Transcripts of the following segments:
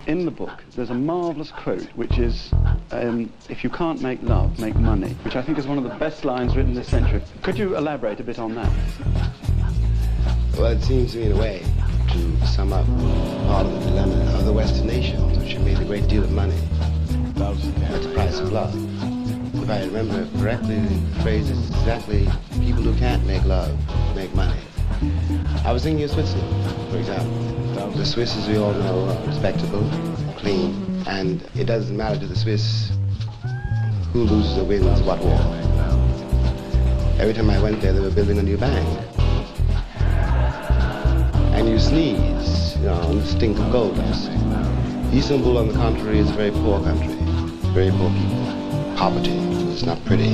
In the book, there's a marvellous quote, which is, if you can't make love, make money, which I think is one of the best lines written this century. Could you elaborate a bit on that? Well, it seems to me, in a way, to sum up part of the dilemma of the Western nations, which have made a great deal of money at the price of love. If I remember correctly, the phrase is exactly, people who can't make love, make money. I was thinking of Switzerland, for example. The Swiss, as we all know, are respectable, clean, and it doesn't matter to the Swiss who loses or wins what war. Every time I went there, they were building a new bank. And you sneeze, and stink of gold dust. Istanbul, on the contrary, is a very poor country, very poor people. Poverty is not pretty.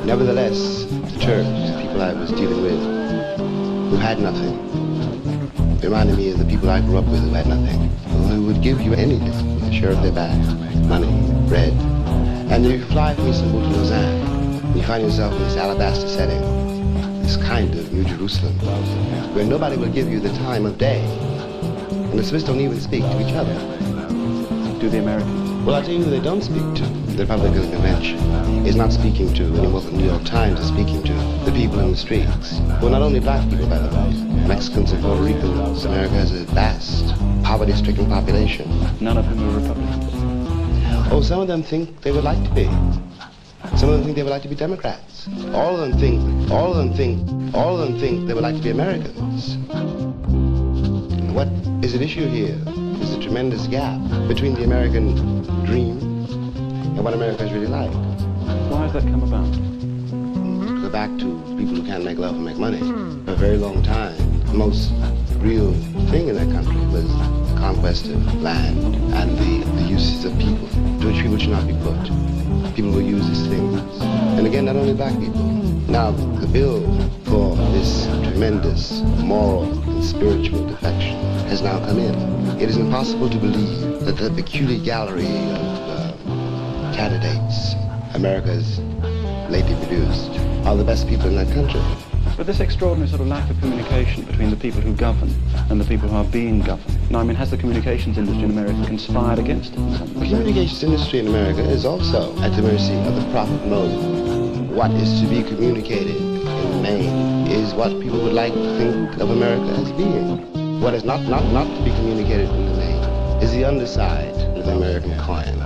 Nevertheless, the Turks, the people I was dealing with, who had nothing, reminded me of the people I grew up with who had nothing, who would give you anything, a share of their bag, money, bread. And if you fly from Istanbul to Lausanne, you find yourself in this alabaster setting, this kind of New Jerusalem, where nobody will give you the time of day, and the Swiss don't even speak to each other. Do the Americans? Well, I'll tell you who they don't speak to. The Republican Convention is not speaking to, any more than the New York Times is speaking to, the people in the streets. Well, not only black people, by the way. Mexicans and Puerto Ricans. America has a vast, poverty-stricken population. None of whom are Republicans. Oh, some of them think they would like to be. Some of them think they would like to be Democrats. All of them think they would like to be Americans. And what is at issue here is a tremendous gap between the American dream and what America is really like. Why has that come about? To go back to people who can't make love and make money. For a very long time, the most real thing in that country was the conquest of land and the uses of people, to which people should not be put. People will use as things. And again, not only black people. Now, the bill for this tremendous moral and spiritual defection has now come in. It is impossible to believe that the peculiar gallery of candidates America has lately produced are the best people in that country. But this extraordinary sort of lack of communication between the people who govern and the people who are being governed. Now, I mean, has the communications industry in America conspired against it in some way? The communications industry in America is also at the mercy of the profit motive. What is to be communicated in the main is what people would like to think of America as being. What is not to be communicated in the main is the underside of the American coin.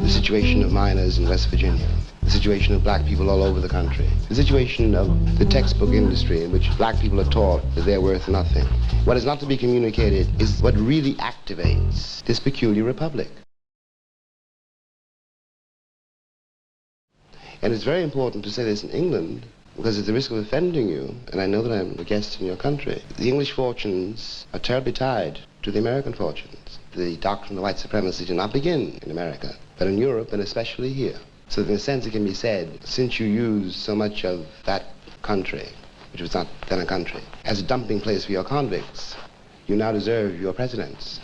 The situation of miners in West Virginia. The situation of black people all over the country. The situation of the textbook industry in which black people are taught that they're worth nothing. What is not to be communicated is what really activates this peculiar republic. And it's very important to say this in England, because at the risk of offending you, and I know that I'm a guest in your country, the English fortunes are terribly tied to the American fortunes. The doctrine of white supremacy did not begin in America, but in Europe and especially here. So in a sense it can be said, since you use so much of that country, which was not then a country, as a dumping place for your convicts, you now deserve your presidents.